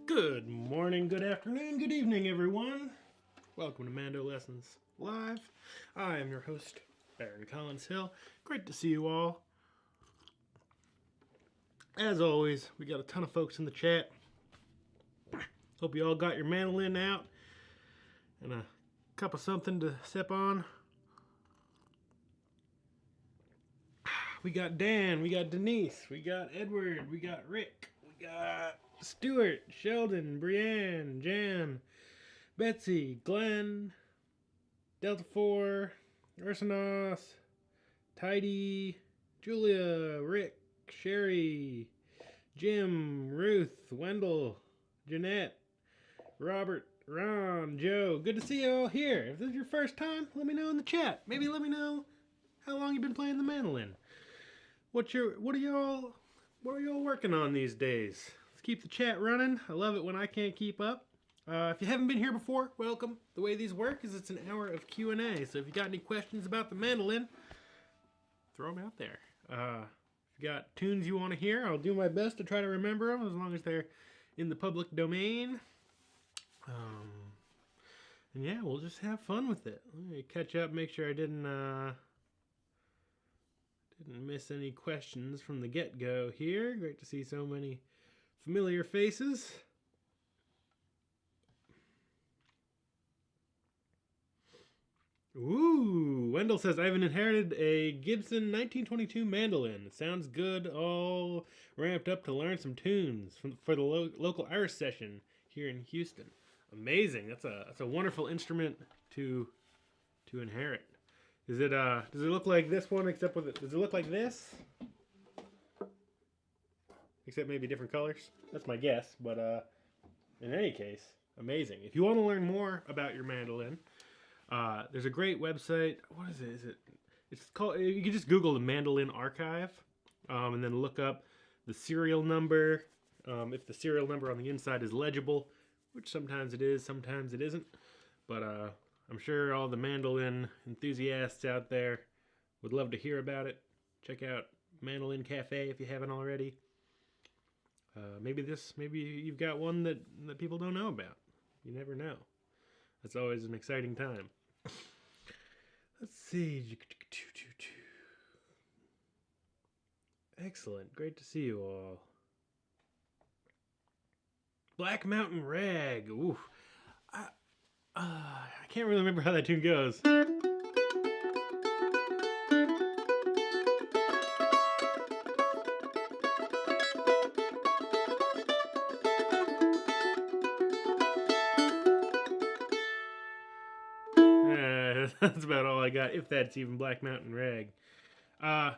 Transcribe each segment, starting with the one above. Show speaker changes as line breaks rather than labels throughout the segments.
Good morning, good afternoon, good evening, everyone. Welcome to MandoLessons Live. I am your host, Baron Collins Hill. Great to see you all. As always, we got a ton of folks in the chat. Hope you all got your mandolin out and a cup of something to sip on. We got Dan, we got Denise, we got Edward, we got Rick, we got Stuart, Sheldon, Brienne, Jan, Betsy, Glenn, Delta 4, Ursanos, Tidy, Julia, Rick, Sherry, Jim, Ruth, Wendell, Jeanette, Robert, Ron, Joe. Good to see you all here. If this is your first time, let me know in the chat. Maybe let me know how long you've been playing the mandolin. What are y'all working on these days? Let's keep the chat running. I love it when I can't keep up. If you haven't been here before, welcome. The way these work is it's an hour of Q&A. So if you got any questions about the mandolin, throw them out there. If you got tunes you want to hear, I'll do my best to try to remember them as long as they're in the public domain. And yeah, we'll just have fun with it. Let me catch up, make sure I didn't miss any questions from the get-go here. Great to see so many familiar faces. Ooh, Wendell says, I have inherited a Gibson 1922 mandolin. It sounds good, all ramped up to learn some tunes for the local Irish session here in Houston. Amazing. That's a wonderful instrument to inherit. Does it look like this one except with it? Does it look like this? Except maybe different colors? That's my guess, but in any case, amazing. If you want to learn more about your mandolin, there's a great website. What is it? It's called, you can just Google the Mandolin Archive, and then look up the serial number. If the serial number on the inside is legible, which sometimes it is, sometimes it isn't. But I'm sure all the mandolin enthusiasts out there would love to hear about it. Check out Mandolin Cafe if you haven't already. Maybe you've got one that people don't know about. You never know. That's always an exciting time. Let's see. Excellent. Great to see you all. Black Mountain Rag. Ooh. I can't really remember how that tune goes. That's about all I got, if that's even Black Mountain Rag. I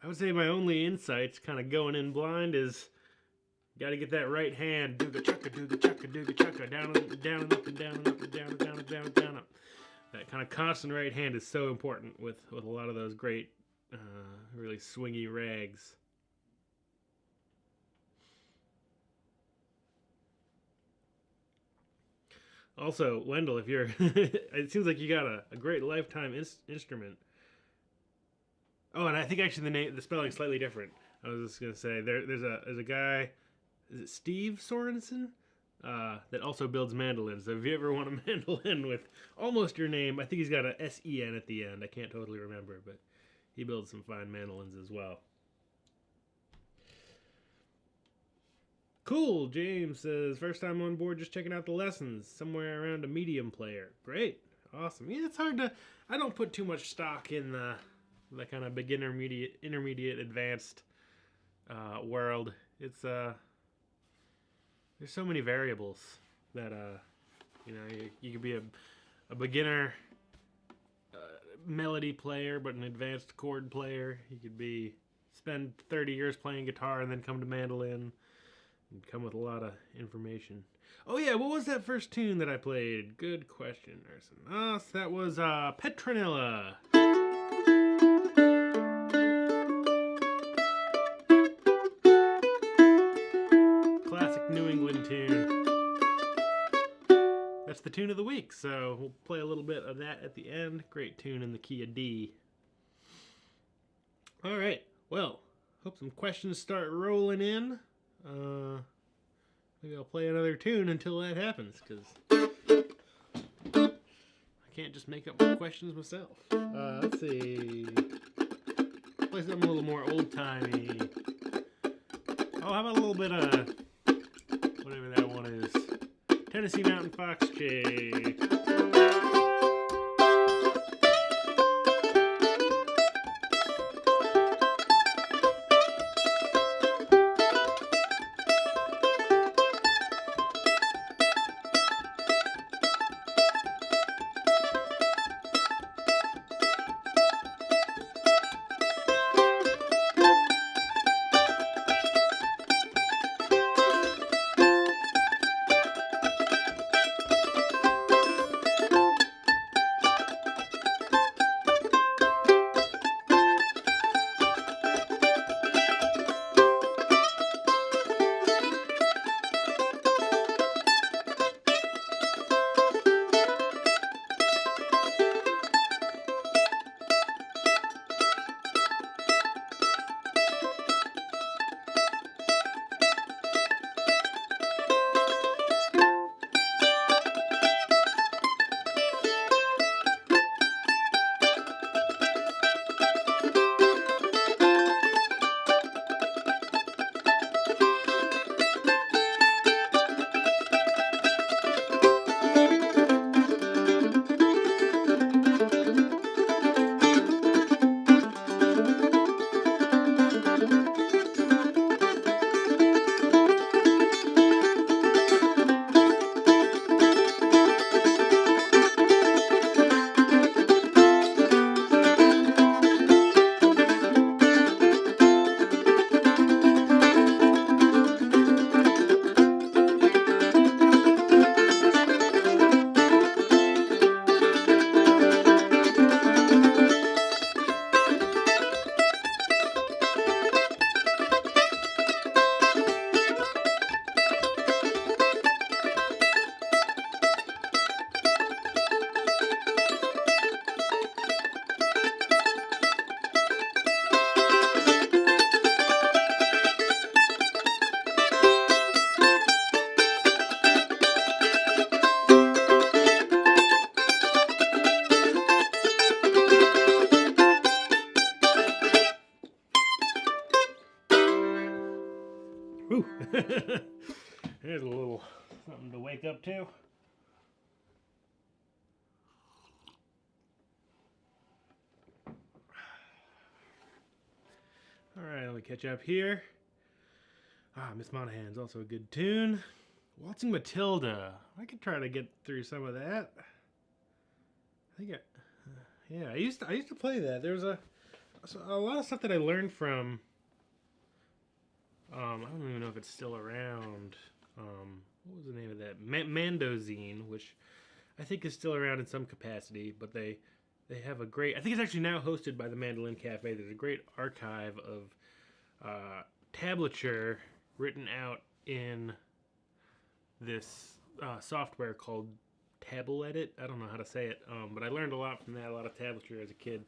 would say my only insights, kind of going in blind, is got to get that right hand, dooga chugga, dooga chugga, dooga chugga, down and up and down and up and down and down and down and down up. That kind of constant right hand is so important with a lot of those great, really swingy rags. Also, Wendell, if you're, it seems like you got a great lifetime instrument. Oh, and I think actually the spelling is slightly different. I was just gonna say there's a guy, is it Steve Sorensen, that also builds mandolins. So if you ever want a mandolin with almost your name, I think he's got a S-E-N at the end. I can't totally remember, but he builds some fine mandolins as well. Cool, James says, first time on board, just checking out the lessons, somewhere around a medium player. Great, awesome. Yeah, it's hard to, I don't put too much stock in the kind of beginner, intermediate, advanced world. It's, there's so many variables that, you could be a beginner melody player, but an advanced chord player. You could spend 30 years playing guitar and then come to mandolin. And come with a lot of information. Oh yeah, what was that first tune that I played? Good question, Erson. That was Petronella. Classic New England tune. That's the tune of the week, so we'll play a little bit of that at the end. Great tune in the key of D. Alright, well, hope some questions start rolling in. maybe I'll play another tune until that happens, because I can't just make up questions myself. Let's see. Play something a little more old-timey. Oh, how about a little bit of whatever that one is? Tennessee Mountain Fox Jay. Whew. Here's a little something to wake up to. Alright, let me catch up here. Miss Monahan's also a good tune. Waltzing Matilda. I could try to get through some of that. I think yeah, I used to play that. There's a lot of stuff that I learned from. I don't even know if it's still around. What was the name of that? MandoZine, which I think is still around in some capacity, but they have a great. I think it's actually now hosted by the Mandolin Cafe. There's a great archive of tablature written out in this software called Tablet. I don't know how to say it, but I learned a lot from that. A lot of tablature as a kid.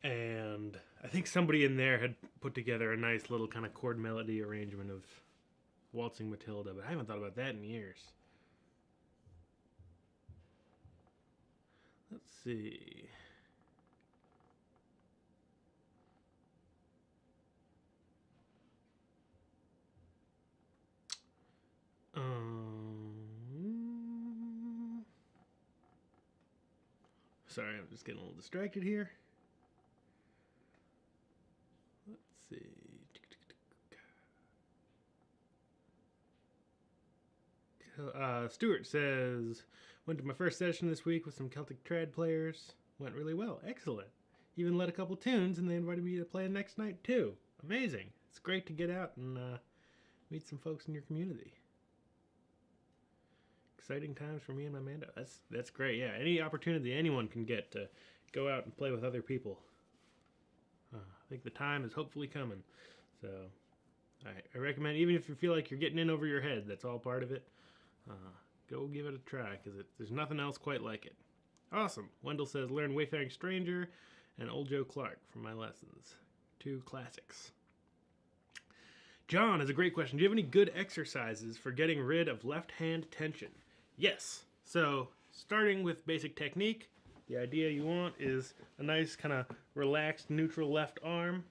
And I think somebody in there had put together a nice little kind of chord melody arrangement of Waltzing Matilda, but I haven't thought about that in years. Let's see. Sorry, I'm just getting a little distracted here. Let's see. Stuart says, went to my first session this week with some Celtic trad players. Went really well. Excellent. Even led a couple tunes, and they invited me to play next night too. Amazing. It's great to get out and meet some folks in your community. Exciting times for me and my Mando. That's great. Yeah, any opportunity anyone can get to go out and play with other people. I think the time is hopefully coming. So I recommend, even if you feel like you're getting in over your head, that's all part of it. Go give it a try, because there's nothing else quite like it. Awesome. Wendell says, learn Wayfaring Stranger and Old Joe Clark from my lessons. 2 classics. John has a great question. Do you have any good exercises for getting rid of left hand tension? Yes. So, starting with basic technique, the idea you want is a nice kind of relaxed neutral left arm.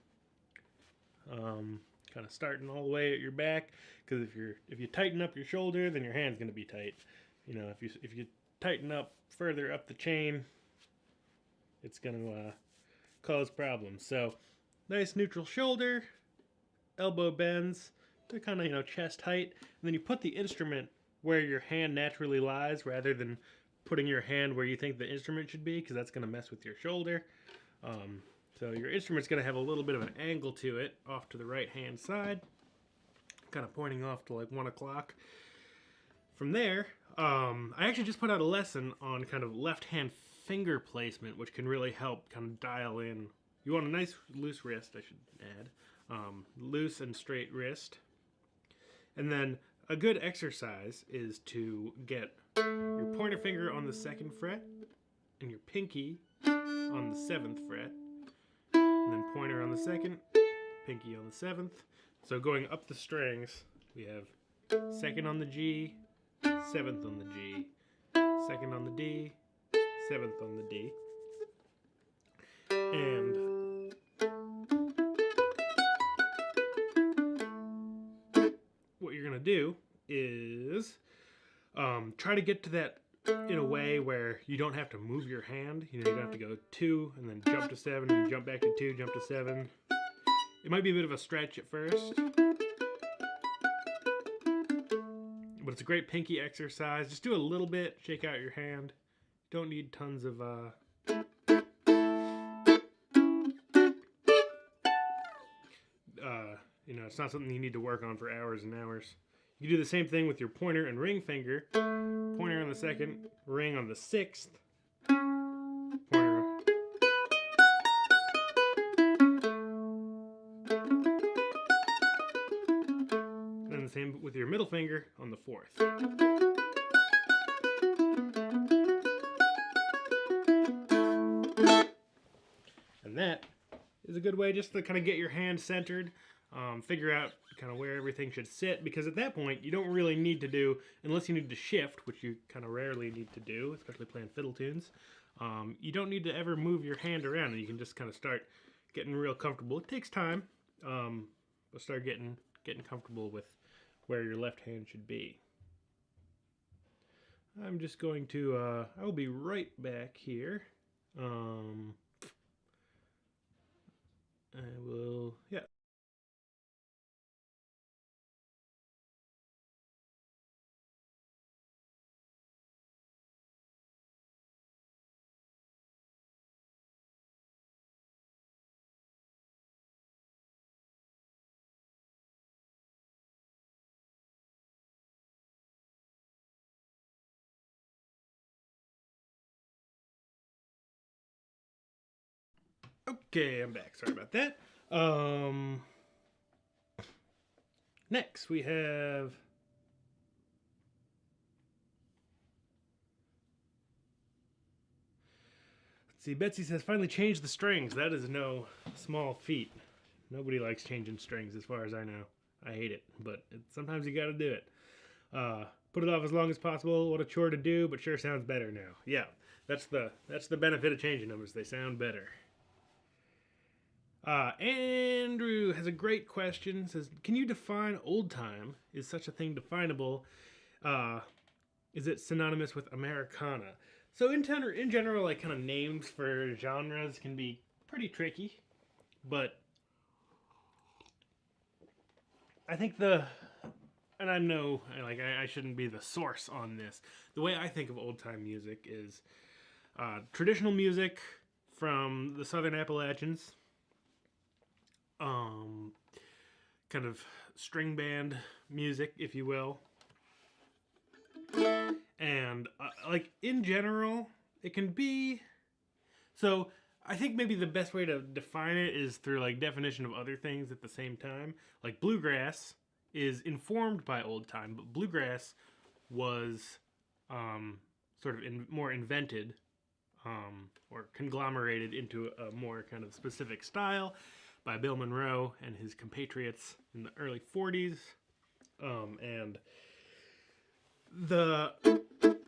Kind of starting all the way at your back, because if you tighten up your shoulder, then your hand's going to be tight. You know, if you tighten up further up the chain, it's going to cause problems. So, nice neutral shoulder, elbow bends to kind of, you know, chest height, and then you put the instrument where your hand naturally lies rather than putting your hand where you think the instrument should be, because that's going to mess with your shoulder. So your instrument's going to have a little bit of an angle to it off to the right hand side, kind of pointing off to like 1 o'clock. From there, I actually just put out a lesson on kind of left hand finger placement, which can really help kind of dial in. You want a nice loose wrist, I should add. Loose and straight wrist. And then a good exercise is to get your pointer finger on the 2nd fret and your pinky on the 7th fret. And then pointer on the 2nd, pinky on the 7th. So going up the strings, we have 2nd on the G, 7th on the G, 2nd on the D, 7th on the D. And what you're going to do is try to get to that in a way where you don't have to move your hand. You know, you don't have to go 2 and then jump to 7 and jump back to 2, jump to 7. It might be a bit of a stretch at first, but it's a great pinky exercise. Just do a little bit, shake out your hand. Don't need tons of you know, it's not something you need to work on for hours and hours. You do the same thing with your pointer and ring finger. Pointer on the 2nd, ring on the 6th. Pointer. And then the same with your middle finger on the 4th. And that is a good way just to kind of get your hand centered. Figure out kind of where everything should sit, because at that point you don't really need to do, unless you need to shift, which you kind of rarely need to do, especially playing fiddle tunes. You don't need to ever move your hand around, and you can just kind of start getting real comfortable. It takes time, but start getting comfortable with where your left hand should be. I'm just going to, I will be right back here. I will, yeah. Okay, I'm back. Sorry about that. Next we have let's see, Betsy says finally changed the strings. That is no small feat. Nobody likes changing strings as far as I know. I hate it, but sometimes you gotta do it. Put it off as long as possible. What a chore to do, but sure sounds better now. Yeah, that's the benefit of changing them, is they sound better. Andrew has a great question. Says, can you define old time? Is such a thing definable? Is it synonymous with Americana? So in general, like kind of names for genres can be pretty tricky, but I think and I know like I shouldn't be the source on this. The way I think of old time music is traditional music from the Southern Appalachians. Kind of string band music, if you will. And like in general, it can be, so I think maybe the best way to define it is through like definition of other things at the same time. Like bluegrass is informed by old time, but bluegrass was sort of more invented or conglomerated into a more kind of specific style by Bill Monroe and his compatriots in the early 40s. And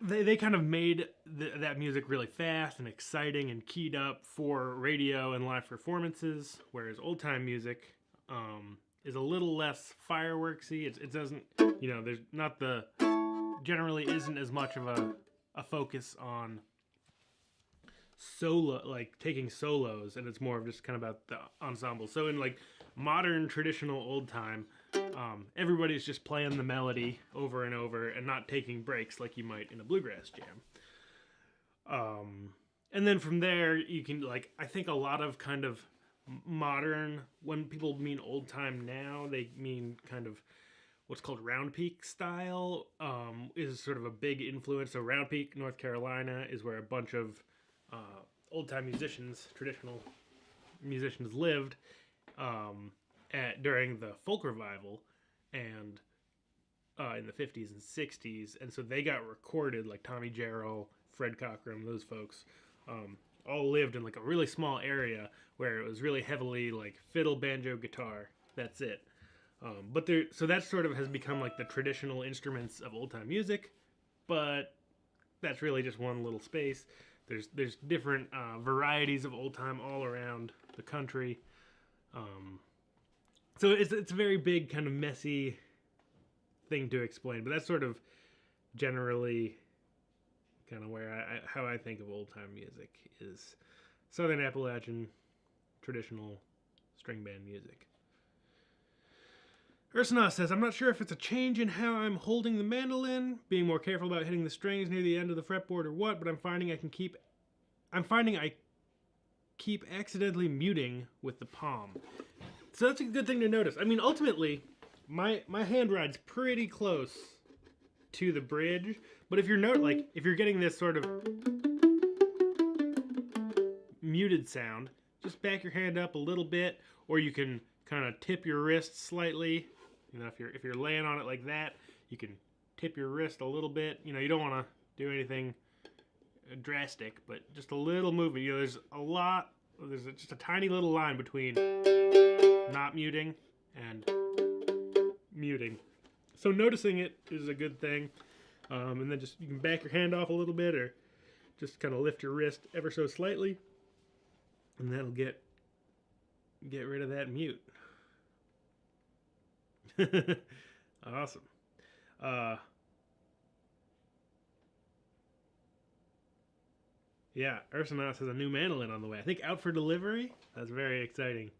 they kind of made that music really fast and exciting and keyed up for radio and live performances, whereas old time music is a little less fireworksy. It doesn't, there's not generally isn't as much of a focus on solo, like taking solos, and it's more of just kind of about the ensemble. So in like modern traditional old time, everybody's just playing the melody over and over and not taking breaks like you might in a bluegrass jam. And then from there you can, like, I think a lot of kind of modern, when people mean old time now, they mean kind of what's called round peak style, is sort of a big influence. So Round Peak, North Carolina is where a bunch of old time musicians, traditional musicians, lived during the folk revival and in the 50s and 60s. And so they got recorded, like Tommy Jarrell, Fred Cockram, those folks all lived in like a really small area where it was really heavily like fiddle, banjo, guitar. That's it. So that sort of has become like the traditional instruments of old time music, but that's really just one little space. There's different varieties of old time all around the country. So it's a very big, kind of messy thing to explain, but that's sort of generally kind of where how I think of old time music is Southern Appalachian traditional string band music. Ursana says, I'm not sure if it's a change in how I'm holding the mandolin, being more careful about hitting the strings near the end of the fretboard or what, but I'm finding I keep accidentally muting with the palm. So that's a good thing to notice. I mean, ultimately, my hand ride's pretty close to the bridge, but if you're getting this sort of muted sound, just back your hand up a little bit, or you can kind of tip your wrist slightly. If you're laying on it like that, you can tip your wrist a little bit. You don't want to do anything drastic, but just a little movement. There's just a tiny little line between not muting and muting. So noticing it is a good thing. And then you can back your hand off a little bit, or just kind of lift your wrist ever so slightly, and that'll get rid of that mute. Awesome. Yeah, Ursanos has a new mandolin on the way. I think out for delivery. That's very exciting.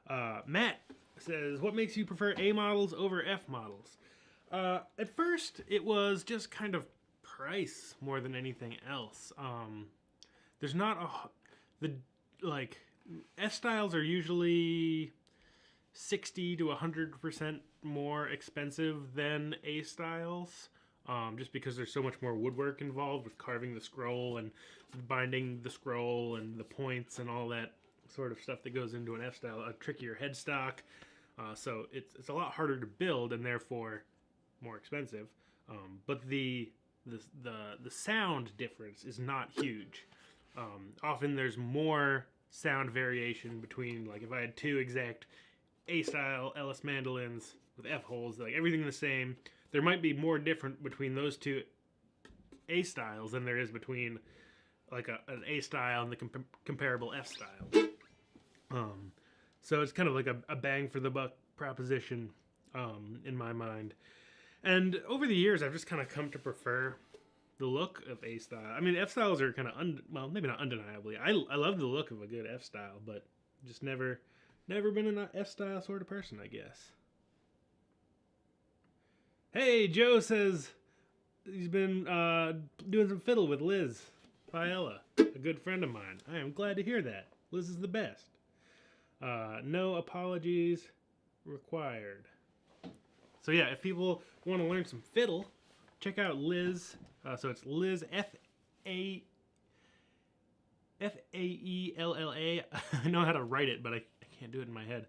Matt says, what makes you prefer A models over F models? At first, it was just kind of price more than anything else. There's not F styles are usually 60 to 100% more expensive than A styles, just because there's so much more woodwork involved with carving the scroll and binding the scroll and the points and all that sort of stuff that goes into an F style, a trickier headstock. So it's a lot harder to build and therefore more expensive. But the sound difference is not huge. Often there's more sound variation between, like, if I had two exact A-style Ellis mandolins with F holes, like everything the same, there might be more different between those two A-styles than there is between like an A-style and the comparable F-style. So it's kind of like a bang for the buck proposition in my mind. And over the years, I've just kind of come to prefer the look of A-style. I mean, F-styles are kind of, maybe not undeniably. I love the look of a good F-style, but just never been an F-style sort of person, I guess. Hey, Joe says he's been doing some fiddle with Liz Paella, a good friend of mine. I am glad to hear that. Liz is the best. No apologies required. So yeah, if people want to learn some fiddle, check out Liz. So it's Liz, Faeella. I know how to write it, but I can't do it in my head.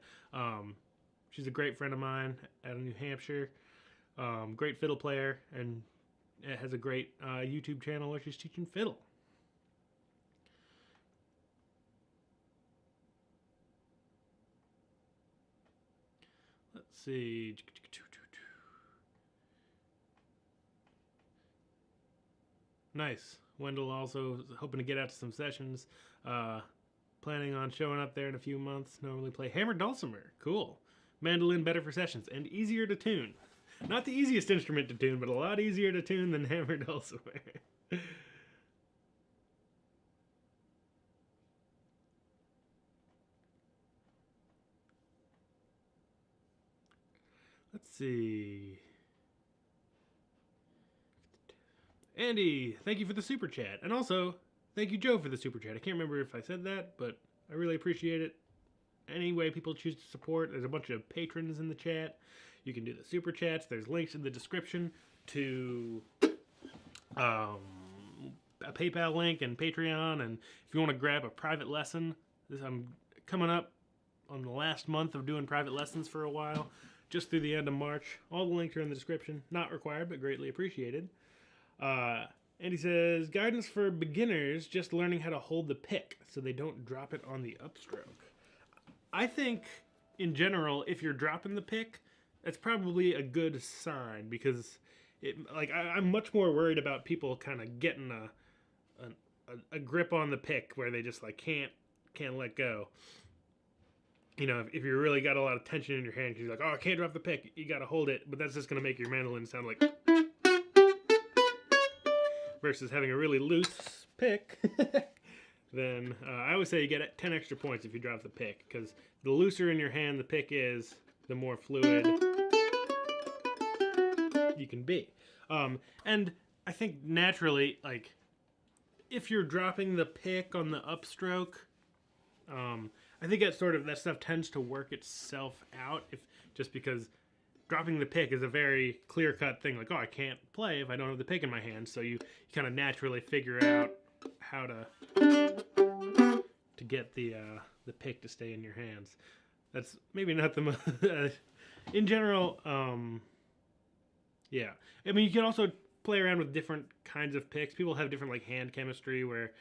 She's a great friend of mine out of New Hampshire. Great fiddle player, and has a great YouTube channel where she's teaching fiddle. see. Nice. Wendell also hoping to get out to some sessions. Planning on showing up there in a few months. Normally play hammered dulcimer. Cool. Mandolin better for sessions and easier to tune. Not the easiest instrument to tune, but a lot easier to tune than hammered dulcimer. Let's see. Andy, thank you for the super chat. And also, thank you, Joe, for the super chat. I can't remember if I said that, but I really appreciate it. Any way people choose to support, there's a bunch of patrons in the chat. You can do the super chats. There's links in the description to a PayPal link and Patreon. And if you want to grab a private lesson, I'm coming up on the last month of doing private lessons for a while, just through the end of March. All the links are in the description. Not required, but greatly appreciated. And he says, guidance for beginners, just learning how to hold the pick so they don't drop it on the upstroke. I think, in general, if you're dropping the pick, that's probably a good sign, because I'm much more worried about people kind of getting a grip on the pick where they just like can't let go. You know, if you really got a lot of tension in your hand, because you're like, oh, I can't drop the pick, you got to hold it, but that's just going to make your mandolin sound like... versus having a really loose pick, then I always say you get 10 extra points if you drop the pick, because the looser in your hand the pick is, the more fluid you can be. And I think naturally, like, if you're dropping the pick on the upstroke, I think that stuff tends to work itself out, just because dropping the pick is a very clear-cut thing. Like, oh, I can't play if I don't have the pick in my hand. So you kind of naturally figure out how to get the pick to stay in your hands. That's maybe not the most... in general, yeah. I mean, you can also play around with different kinds of picks. People have different, like, hand chemistry where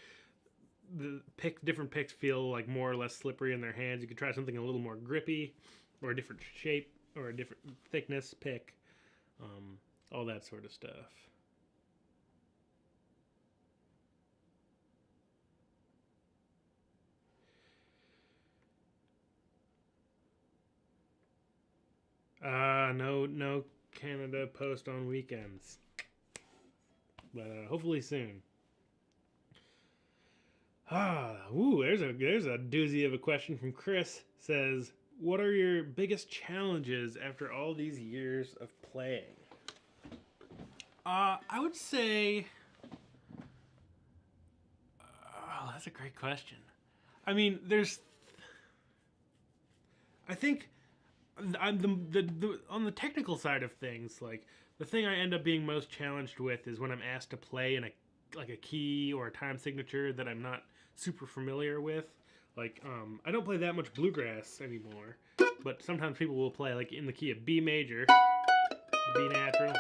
different picks feel like more or less slippery in their hands. You could try something a little more grippy, or a different shape, or a different thickness pick, all that sort of stuff. No Canada Post on weekends, but hopefully soon. There's a doozy of a question from Chris. Says, what are your biggest challenges after all these years of playing? I would say... that's a great question. I mean, I think on the technical side of things, like, the thing I end up being most challenged with is when I'm asked to play in a key or a time signature that I'm not super familiar with. Like, I don't play that much bluegrass anymore, but sometimes people will play, like, in the key of B major, B natural.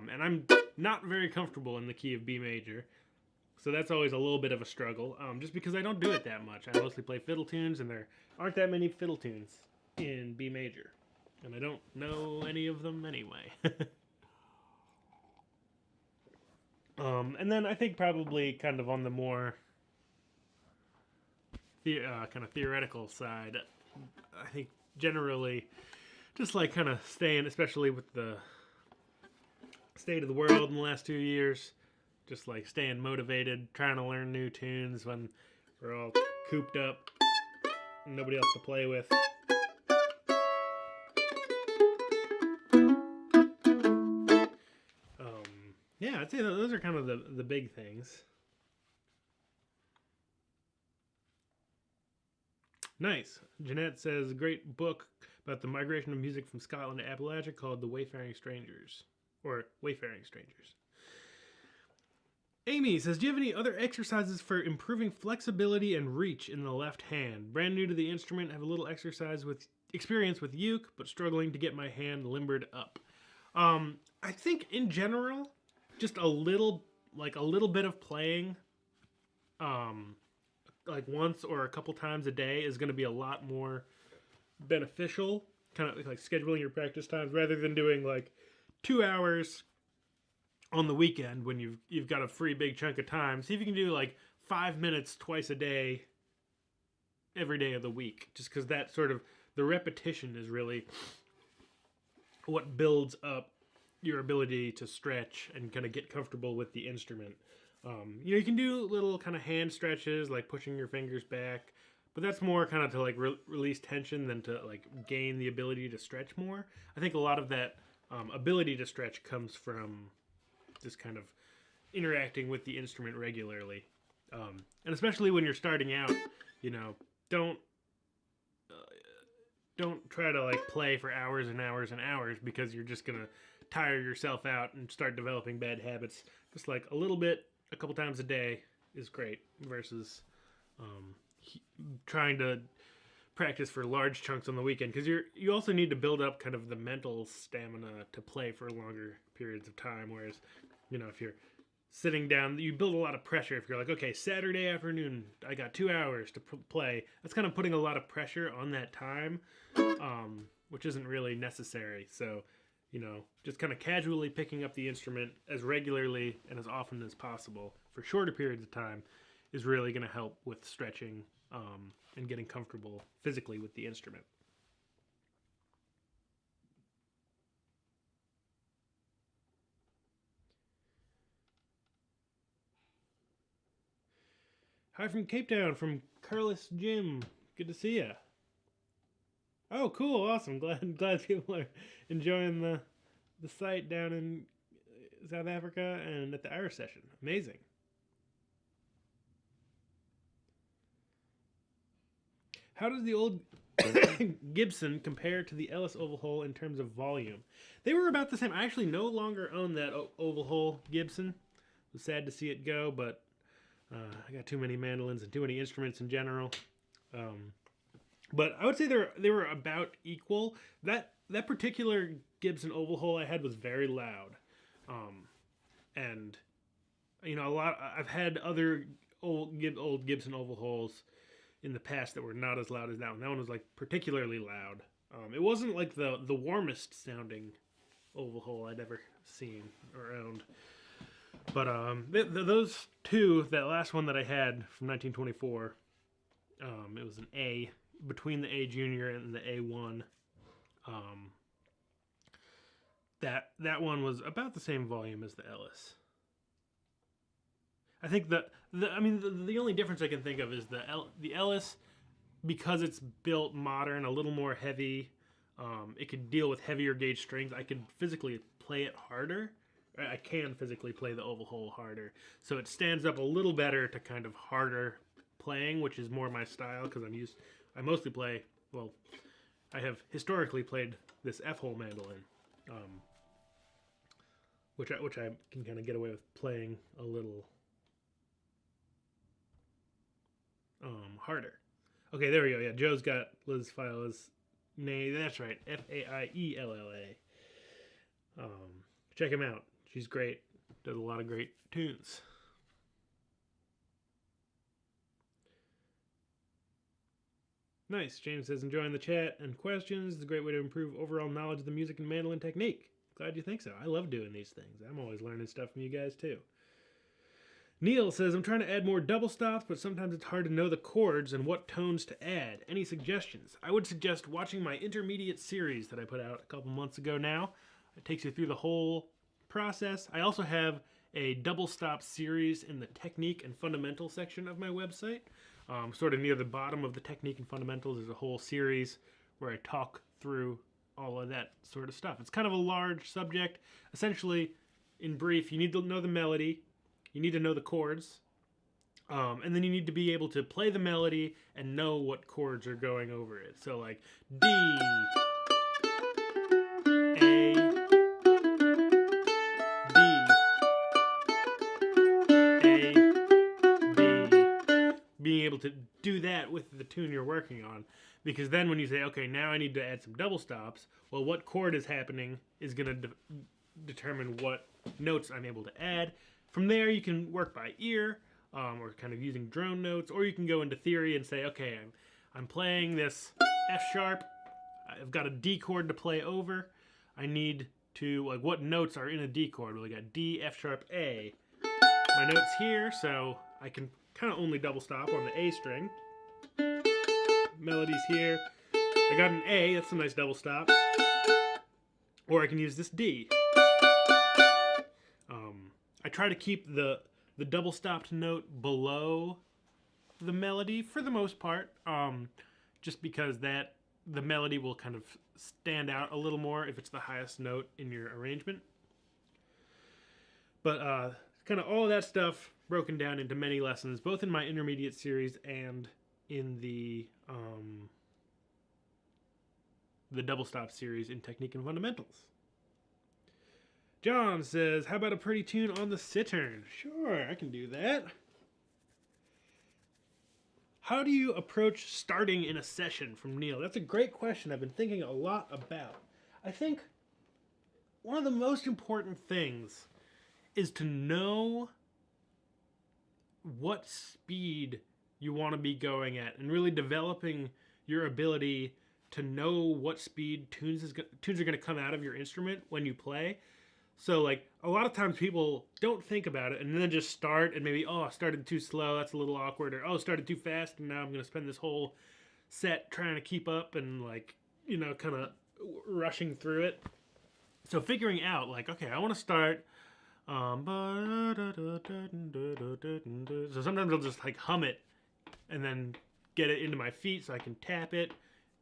And I'm not very comfortable in the key of B major, so that's always a little bit of a struggle, just because I don't do it that much. I mostly play fiddle tunes, and there aren't that many fiddle tunes in B major, and I don't know any of them anyway. And then I think probably kind of on the more kind of theoretical side, I think generally just like kind of staying, especially with the state of the world in the last 2 years, just like staying motivated, trying to learn new tunes when we're all cooped up and nobody else to play with. Yeah, I'd say those are kind of the big things. Nice. Jeanette says, great book about the migration of music from Scotland to Appalachia called The Wayfaring Strangers. Or Wayfaring Strangers. Amy says, do you have any other exercises for improving flexibility and reach in the left hand? Brand new to the instrument, have a little experience with uke, but struggling to get my hand limbered up. I think in general, just a little bit of playing like once or a couple times a day is going to be a lot more beneficial, kind of like scheduling your practice times rather than doing like 2 hours on the weekend when you've got a free big chunk of time. See if you can do like 5 minutes twice a day every day of the week, just because that sort of the repetition is really what builds up your ability to stretch and kind of get comfortable with the instrument. You can do little kind of hand stretches like pushing your fingers back, but that's more kind of to like release tension than to like gain the ability to stretch more. I think a lot of that ability to stretch comes from just kind of interacting with the instrument regularly. And especially when you're starting out, don't try to like play for hours and hours and hours, because you're just gonna tire yourself out and start developing bad habits. Just like a little bit, a couple times a day is great, versus trying to practice for large chunks on the weekend, because you also need to build up kind of the mental stamina to play for longer periods of time. Whereas, if you're sitting down, you build a lot of pressure. If you're like, okay, Saturday afternoon, I got 2 hours to play. That's kind of putting a lot of pressure on that time, which isn't really necessary. So, just kind of casually picking up the instrument as regularly and as often as possible for shorter periods of time is really going to help with stretching and getting comfortable physically with the instrument. Hi from Cape Town, from Carlos Jim. Good to see ya. Oh, cool, awesome. Glad people are enjoying the site down in South Africa and at the Irish session. Amazing. How does the old Gibson compare to the Ellis oval hole in terms of volume? They were about the same. I actually no longer own that oval hole Gibson. It was sad to see it go, but I got too many mandolins and too many instruments in general. But I would say they were about equal. That particular Gibson oval hole I had was very loud, and I've had other old Gibson oval holes in the past that were not as loud as that one. That one was like particularly loud. It wasn't like the warmest sounding oval hole I'd ever seen or owned. But those two, that last one that I had from 1924, it was an A, between the A Junior and the A1. That one was about the same volume as the Ellis. I think the only difference I can think of is the Ellis, because it's built modern, a little more heavy. It could deal with heavier gauge strings. I could physically play it harder. I can physically play the oval hole harder, so it stands up a little better to kind of harder playing, which is more my style, because I mostly play, well, I have historically played this F-hole mandolin, which I can kind of get away with playing a little harder. Okay, there we go. Yeah, Joe's got Liz's file as Nay. That's right, Faiella. Check him out. She's great. Does a lot of great tunes. Nice. James says, enjoying the chat and questions. It's a great way to improve overall knowledge of the music and mandolin technique. Glad you think so. I love doing these things. I'm always learning stuff from you guys too. Neil says, I'm trying to add more double stops, but sometimes it's hard to know the chords and what tones to add. Any suggestions? I would suggest watching my intermediate series that I put out a couple months ago now. It takes you through the whole process. I also have a double stop series in the technique and fundamental section of my website. Sort of near the bottom of the technique and fundamentals is a whole series where I talk through all of that sort of stuff. It's kind of a large subject. Essentially, in brief, you need to know the melody, you need to know the chords, and then you need to be able to play the melody and know what chords are going over it. So like D, A, being able to do that with the tune you're working on, because then when you say, okay, now I need to add some double stops, well, what chord is happening is going to determine what notes I'm able to add. From there, you can work by ear. or kind of using drone notes, or you can go into theory and say, okay, I'm playing this F sharp. I've got a D chord to play over. I need to, like, what notes are in a D chord? Well, I got D, F sharp, A. My note's here, so I can kind of only double stop on the A string. Melody's here. I got an A, that's a nice double stop. Or I can use this D. I try to keep the double stopped note below the melody for the most part, just because the melody will kind of stand out a little more if it's the highest note in your arrangement. But kind of all of that stuff broken down into many lessons, both in my intermediate series and in the double stop series in Technique and Fundamentals. John says, how about a pretty tune on the cittern? Sure, I can do that. How do you approach starting in a session, from Neil? That's a great question I've been thinking a lot about. I think one of the most important things is to know what speed you want to be going at, and really developing your ability to know what speed tunes are going to come out of your instrument when you play. So, like, a lot of times people don't think about it and then just start and maybe, oh, I started too slow, that's a little awkward, or, oh, started too fast and now I'm going to spend this whole set trying to keep up and, like, you know, kind of rushing through it. So figuring out, like, okay, I want to start, so sometimes I'll just, like, hum it and then get it into my feet so I can tap it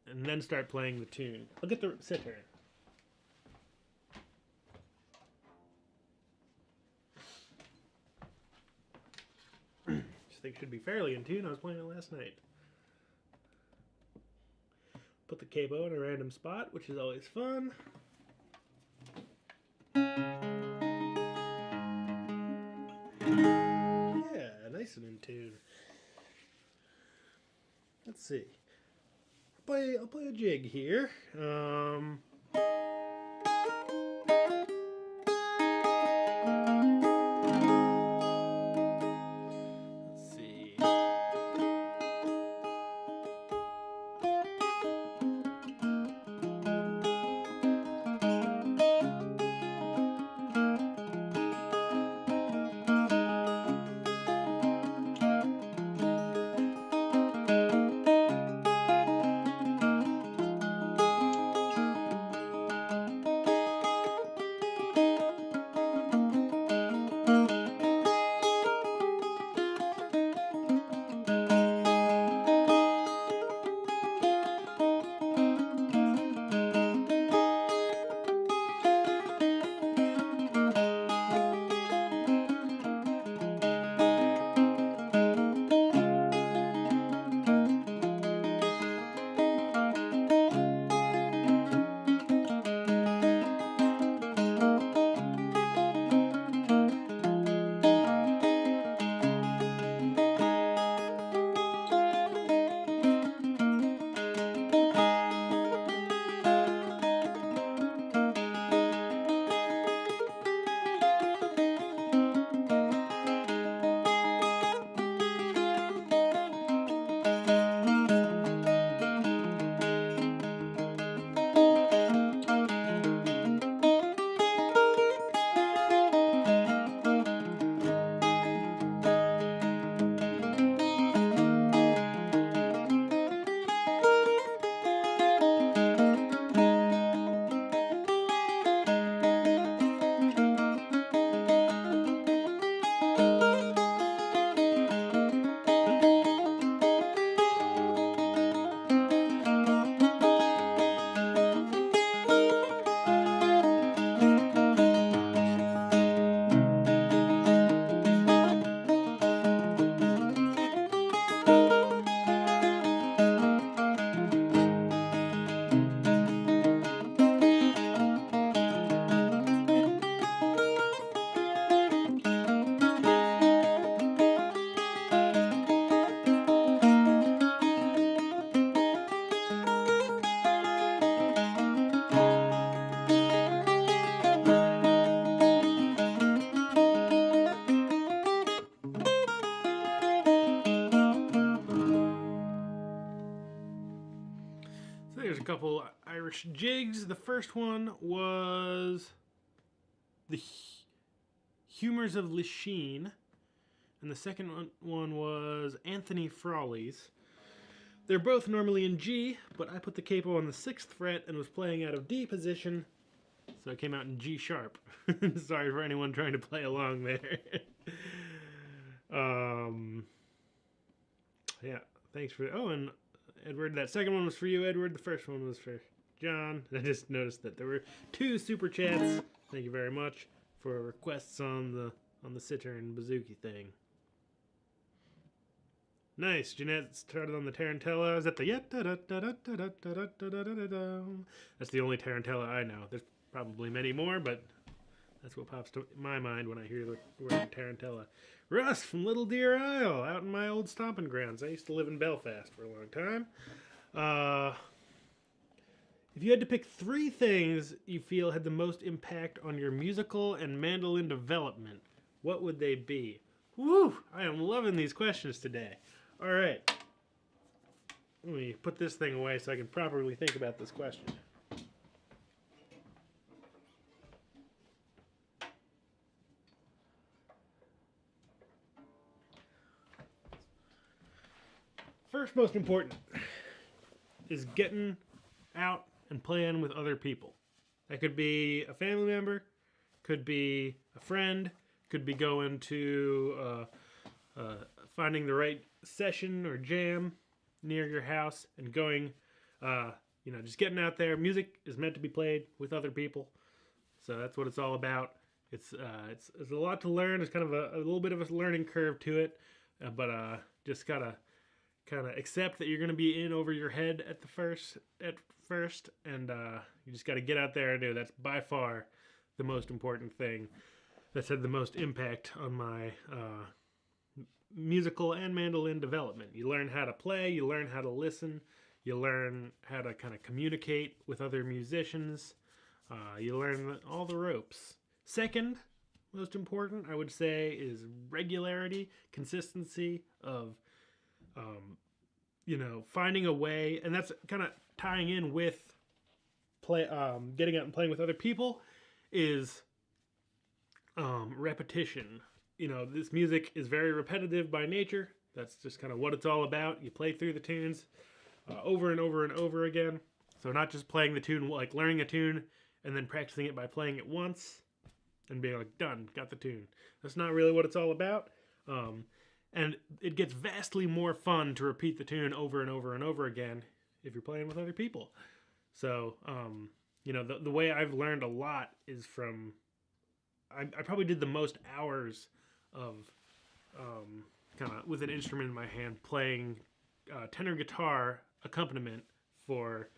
and then start playing the tune. Look at the cittern. It should be fairly in tune. I was playing it last night. Put the capo in a random spot, which is always fun. Yeah, nice and in tune. Let's see. I'll play a jig here. couple Irish jigs. The first one was the Humours of Lachine, and the second one was Anthony Frawley's. They're both normally in G, but I put the capo on the 6th fret and was playing out of D position, so it came out in G sharp. Sorry for anyone trying to play along there. Yeah, thanks for... Oh, and Edward, that second one was for you, Edward. The first one was for John. I just noticed that there were 2 super chats. Thank you very much for requests on the sitar and bouzouki thing. Nice. Jeanette started on the tarantella. Is that the That's the only tarantella I know. There's probably many more, but that's what pops to my mind when I hear the word tarantella. Russ from Little Deer Isle, out in my old stomping grounds. I used to live in Belfast for a long time. If you had to pick 3 things you feel had the most impact on your musical and mandolin development, what would they be? Woo! I am loving these questions today. All right. Let me put this thing away so I can properly think about this question. First most important is getting out and playing with other people. That could be a family member, could be a friend, could be going to finding the right session or jam near your house and going, just getting out there. Music is meant to be played with other people, so that's what it's all about. It's a lot to learn. It's kind of a little bit of a learning curve to it, but just gotta kind of accept that you're going to be in over your head at first, and you just got to get out there and do. That's by far the most important thing that's had the most impact on my musical and mandolin development. You learn how to play, you learn how to listen, you learn how to kind of communicate with other musicians, you learn all the ropes. Second most important, I would say, is regularity, consistency of finding a way, and that's kind of tying in with getting out and playing with other people, is repetition. This music is very repetitive by nature. That's just kind of what it's all about. You play through the tunes over and over and over again. So not just playing the tune, like learning a tune and then practicing it by playing it once and being like, done, got the tune. That's not really what it's all about. And it gets vastly more fun to repeat the tune over and over and over again if you're playing with other people. So, the way I've learned a lot is from... I probably did the most hours of kind of with an instrument in my hand playing tenor guitar accompaniment for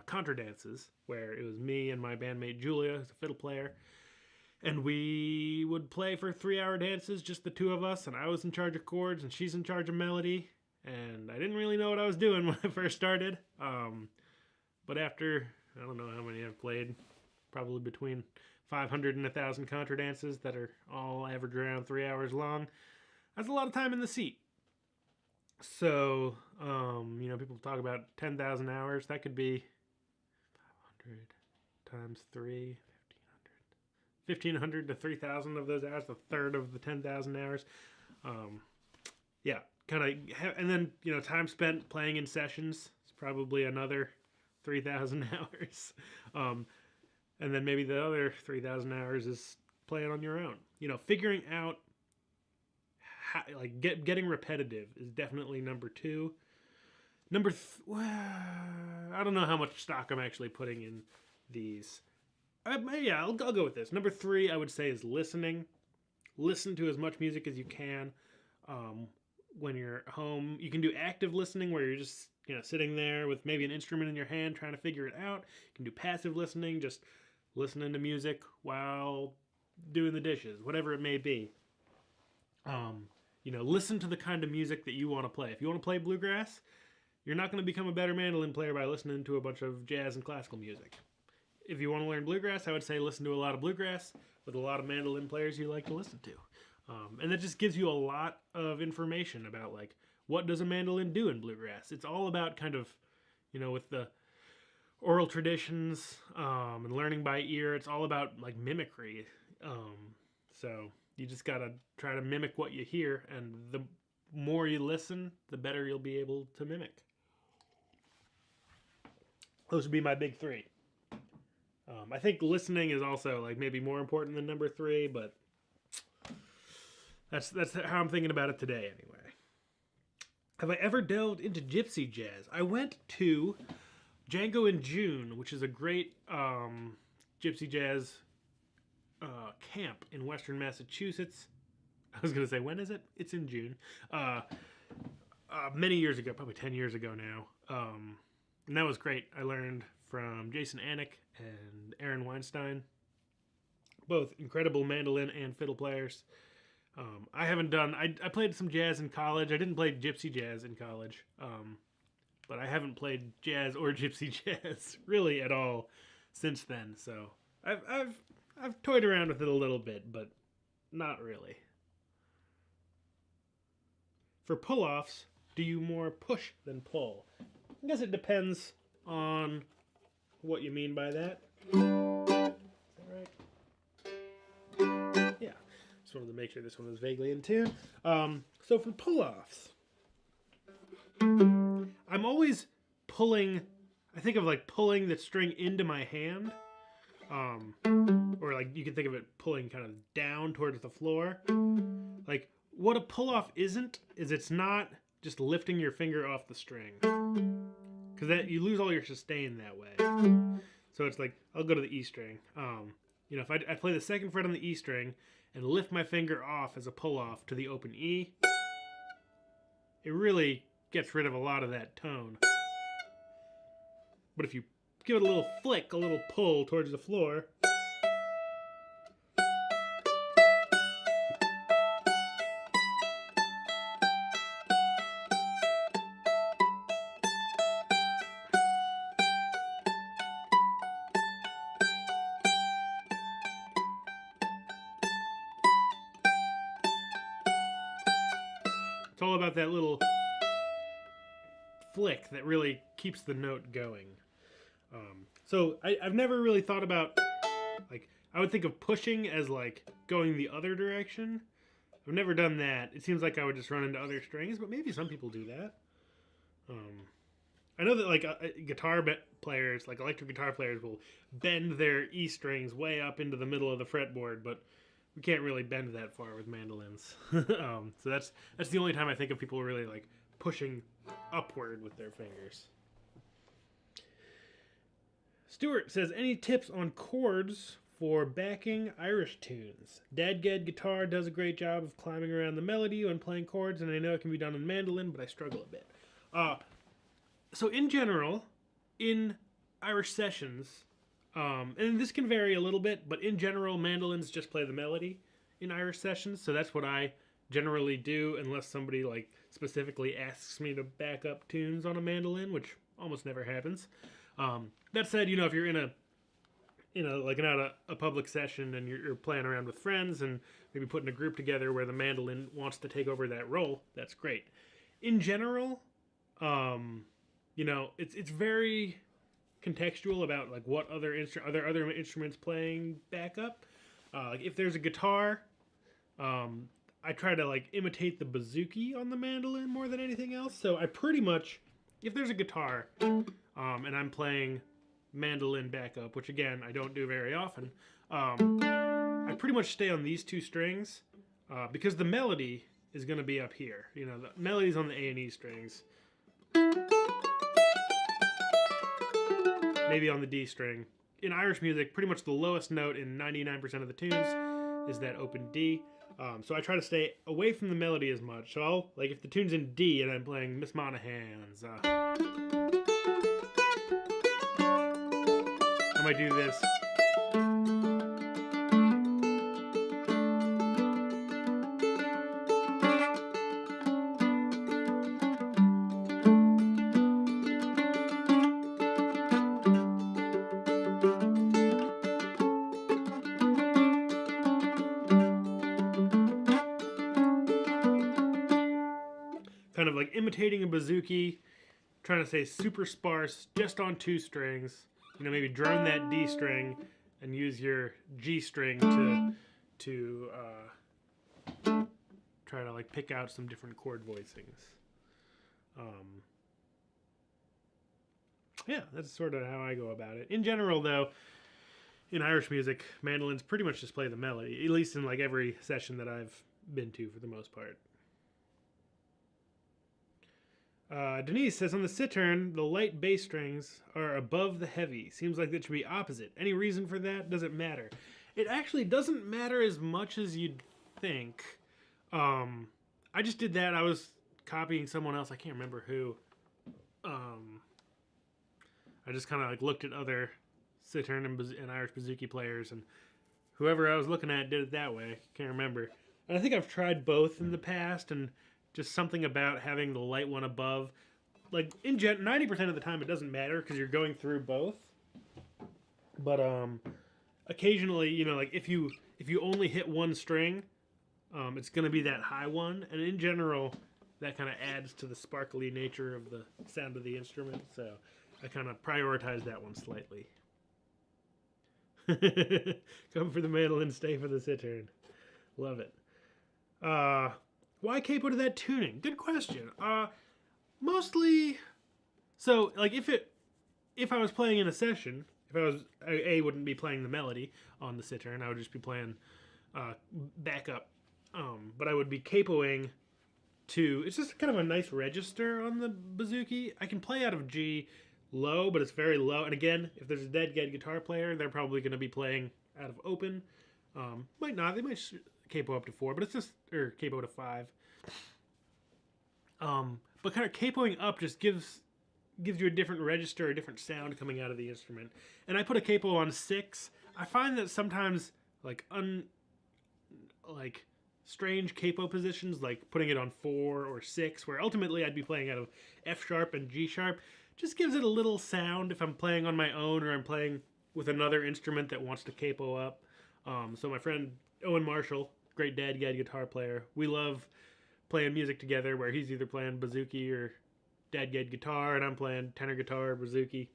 contra dances, where it was me and my bandmate Julia, who's a fiddle player, and we would play for 3-hour dances, just the 2 of us, and I was in charge of chords and she's in charge of melody, and I didn't really know what I was doing when I first started, but after, I don't know how many I've played, probably between 500 and 1,000 contra dances that are all average around 3 hours long. That's a lot of time in the seat. So, people talk about 10,000 hours. That could be 500 times 3, 1,500 to 3,000 of those hours, a third of the 10,000 hours. And then, time spent playing in sessions is probably another 3,000 hours. And then maybe the other 3,000 hours is playing on your own. Figuring out how, getting repetitive is definitely number 2. I don't know how much stock I'm actually putting in these. I'll go with this. Number 3, I would say, is listening. Listen to as much music as you can. When you're home, you can do active listening, where you're just sitting there with maybe an instrument in your hand trying to figure it out. You can do passive listening, just listening to music while doing the dishes, whatever it may be. Listen to the kind of music that you want to play. If you want to play bluegrass, you're not going to become a better mandolin player by listening to a bunch of jazz and classical music. If you want to learn bluegrass, I would say listen to a lot of bluegrass with a lot of mandolin players you like to listen to. And that just gives you a lot of information about, what does a mandolin do in bluegrass? It's all about kind of, with oral traditions and learning by ear. It's all about like mimicry. So you just gotta try to mimic what you hear, and the more you listen, the better you'll be able to mimic. Those would be my big three. I think listening is also like maybe more important than number three, but that's how I'm thinking about it today anyway. Have I ever delved into gypsy jazz? I went to Django in June, which is a great gypsy jazz camp in Western Massachusetts. I was going to say, when is it? It's in June. Many years ago, probably 10 years ago now. And that was great. I learned from Jason Anik and Aaron Weinstein, both incredible mandolin and fiddle players. I haven't done, I played some jazz in college. I didn't play gypsy jazz in college, but I haven't played jazz or gypsy jazz really at all since then. So I've toyed around with it a little bit, but not really. For pull-offs, do you more push than pull? I guess it depends on what you mean by that. Is that right? Yeah. Just wanted to make sure this one was vaguely in tune. So for pull-offs, I'm always pulling, I think of like pulling the string into my hand. Or like you can think of it pulling kind of down towards the floor. Like what a pull-off isn't, is it's not just lifting your finger off the string. Because that you lose all your sustain that way. So it's like, I'll go to the E string. You know, if I play the second fret on the E string and lift my finger off as a pull-off to the open E, it really gets rid of a lot of that tone. But if you give it a little flick, a little pull towards the floor, it's all about that little flick that really keeps the note going. So I've never really thought about, like, I would think of pushing as like going the other direction. I've never done that. It seems like I would just run into other strings, but maybe some people do that. I know that like guitar players, like electric guitar players, will bend their E strings way up into the middle of the fretboard, but we can't really bend that far with mandolins. So that's the only time I think of people really like pushing upward with their fingers. Stuart says, any tips on chords for backing Irish tunes? Dadgad guitar does a great job of climbing around the melody when playing chords, and I know it can be done on mandolin, but I struggle a bit. So in general, in Irish sessions, and this can vary a little bit, but in general, mandolins just play the melody in Irish sessions, so that's what I generally do, unless somebody like specifically asks me to back up tunes on a mandolin, which almost never happens. That said, you know, if you're in a public session and you're playing around with friends and maybe putting a group together where the mandolin wants to take over that role, that's great. In general, you know, it's very contextual about like what other instruments playing backup. Like if there's a guitar, I try to like imitate the bouzouki on the mandolin more than anything else. So I pretty much, if there's a guitar, and I'm playing mandolin backup, which again I don't do very often, I pretty much stay on these two strings because the melody is going to be up here. You know, the melody's on the A and E strings. Maybe on the D string. In Irish music, pretty much the lowest note in 99% of the tunes is that open D. So I try to stay away from the melody as much. So I'll, like if the tune's in D and I'm playing Miss Monaghan's, I might do this. Kind of like imitating a bouzouki trying to say super sparse, just on 2 strings. You know, maybe drone that D string and use your G string to try to like pick out some different chord voicings. Yeah, that's sort of how I go about it. In general, though, in Irish music, mandolins pretty much just play the melody, at least in like every session that I've been to for the most part. Denise says, on the cittern, the light bass strings are above the heavy. Seems like that should be opposite. Any reason for that? Does it matter? It actually doesn't matter as much as you'd think. I just did that. I was copying someone else. I can't remember who. I just kind of like looked at other cittern and Irish bouzouki players, and whoever I was looking at did it that way. Can't remember. And I think I've tried both in the past, and just something about having the light one above. Like, 90% of the time it doesn't matter because you're going through both. But occasionally, you know, like if you only hit one string, it's going to be that high one. And in general, that kind of adds to the sparkly nature of the sound of the instrument. So I kind of prioritize that one slightly. Come for the mandolin, stay for the cittern. Love it. Why capo to that tuning? Good question. Mostly, so like if I was playing in a session, if I was I wouldn't be playing the melody on the cittern. I would just be playing backup. But I would be capoing to. It's just kind of a nice register on the bouzouki. I can play out of G low, but it's very low. And again, if there's a dead guitar player, they're probably going to be playing out of open. Might not. They might capo up to 4, but it's just, or capo to 5. But kind of capoing up just gives you a different register, a different sound coming out of the instrument. And I put a capo on 6. I find that sometimes like strange capo positions, like putting it on 4 or 6, where ultimately I'd be playing out of F sharp and G sharp, just gives it a little sound if I'm playing on my own or I'm playing with another instrument that wants to capo up. So my friend Owen Marshall, great dad guitar player, we love playing music together where he's either playing bouzouki or dad guitar and I'm playing tenor guitar or bouzouki.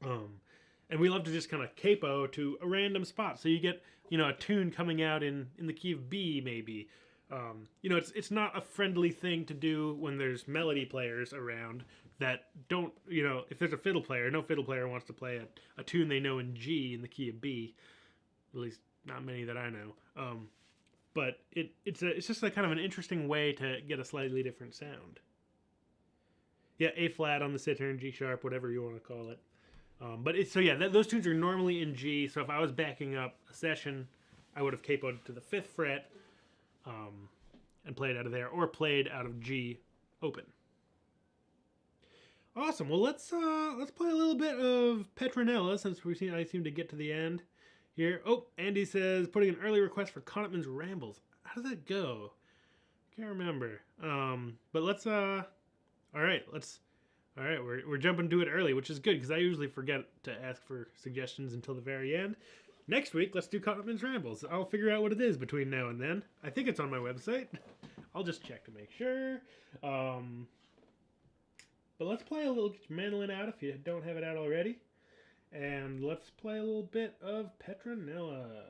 And we love to just kind of capo to a random spot. So you get, you know, a tune coming out in the key of B maybe. You know, it's not a friendly thing to do when there's melody players around that don't, you know, if there's a fiddle player, no fiddle player wants to play a tune they know in G in the key of B. At least not many that I know. But it's just like kind of an interesting way to get a slightly different sound. Yeah, A flat on the cittern, G sharp, whatever you want to call it. But it's, so yeah, those tunes are normally in G. So if I was backing up a session, I would have capoed to the 5th fret and played out of there, or played out of G open. Awesome. Well, let's play a little bit of Petronella since I seem to get to the end here. Oh, Andy says putting an early request for Connachtman's Rambles. How does that go? Can't remember. But let's all right, we're jumping to it early, which is good because I usually forget to ask for suggestions until the very end. Next week, let's do Connachtman's Rambles. I'll figure out what it is between now and then. I think it's on my website. I'll just check to make sure. But let's play a little, get your mandolin out if you don't have it out already. And let's play a little bit of Petronella.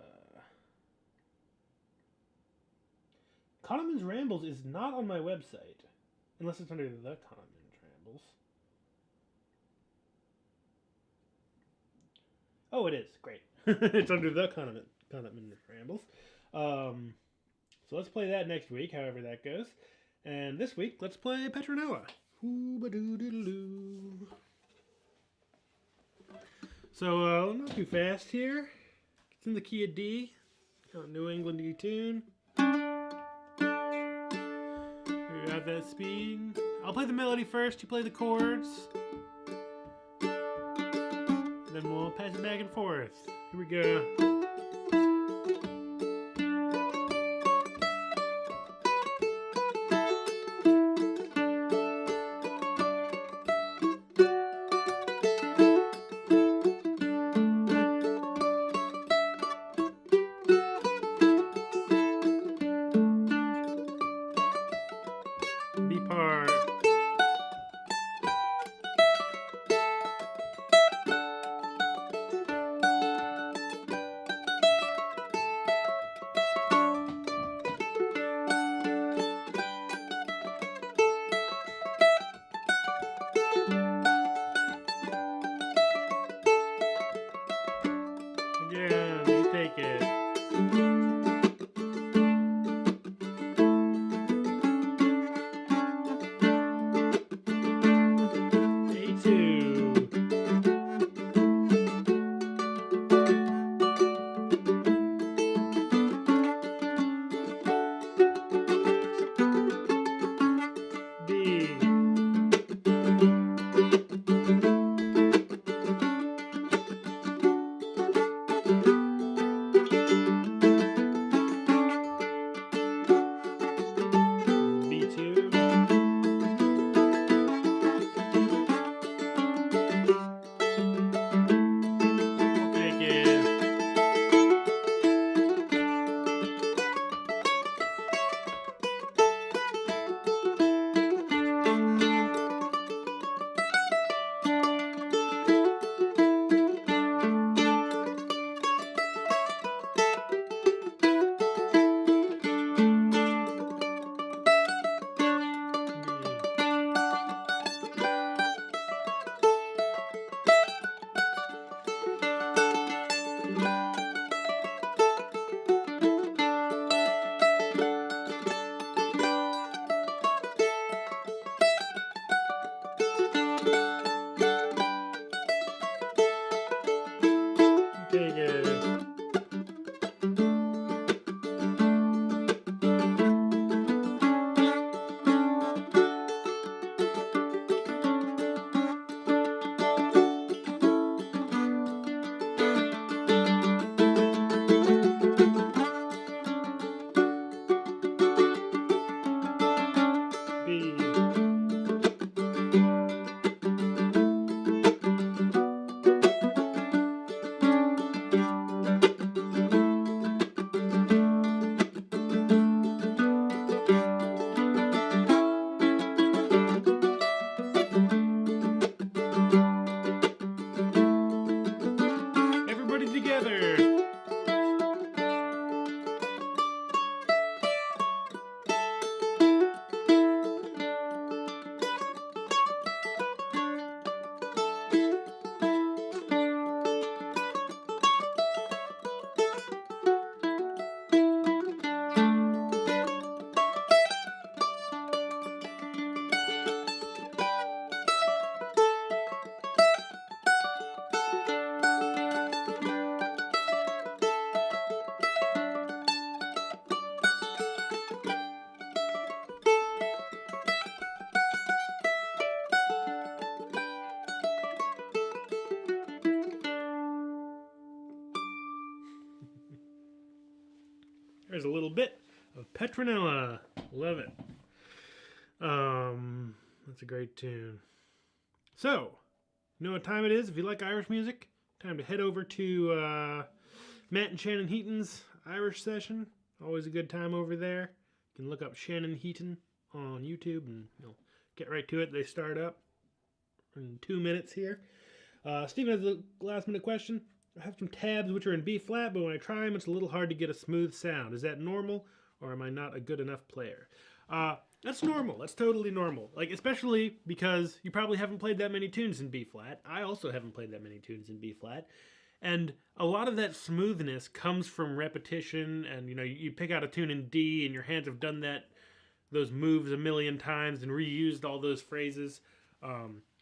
Connachtman's Rambles is not on my website. Unless it's under the Connachtman's Rambles. Oh, it is. Great. It's under the Connachtman's Rambles. So let's play that next week, however that goes. And this week, let's play Petronella. So, not too fast here. It's in the key of D. Kind of New England-y tune. We got that speed. I'll play the melody first, you play the chords. Then we'll pass it back and forth. Here we go. B part. Yeah, you take it. A2. B. B2. Take it. Take it. B. Everybody together. There's a little bit of Petronella. Love it. That's a great tune. So, you know what time it is? If you like Irish music, time to head over to Matt and Shannon Heaton's Irish session. Always a good time over there. You can look up Shannon Heaton on YouTube and you'll get right to it. They start up in 2 minutes here. Stephen has a last minute question. I have some tabs which are in B flat, but when I try them, it's a little hard to get a smooth sound. Is that normal, or am I not a good enough player? That's normal. That's totally normal. Like, especially because you probably haven't played that many tunes in B flat. I also haven't played that many tunes in B flat. And a lot of that smoothness comes from repetition, and you pick out a tune in D, and your hands have done those moves a million times and reused all those phrases.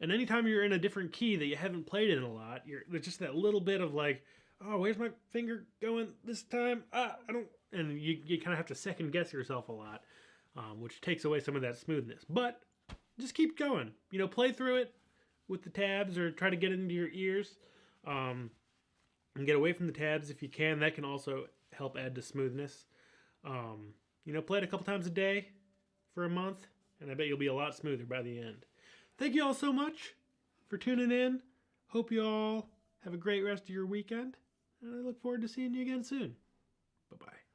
And anytime you're in a different key that you haven't played in a lot, there's just that little bit of like, oh, where's my finger going this time? I don't. And you kind of have to second guess yourself a lot, which takes away some of that smoothness. But just keep going. Play through it with the tabs or try to get it into your ears. And get away from the tabs if you can. That can also help add to smoothness. Play it a couple times a day for a month, and I bet you'll be a lot smoother by the end. Thank you all so much for tuning in. Hope you all have a great rest of your weekend, and I look forward to seeing you again soon. Bye-bye.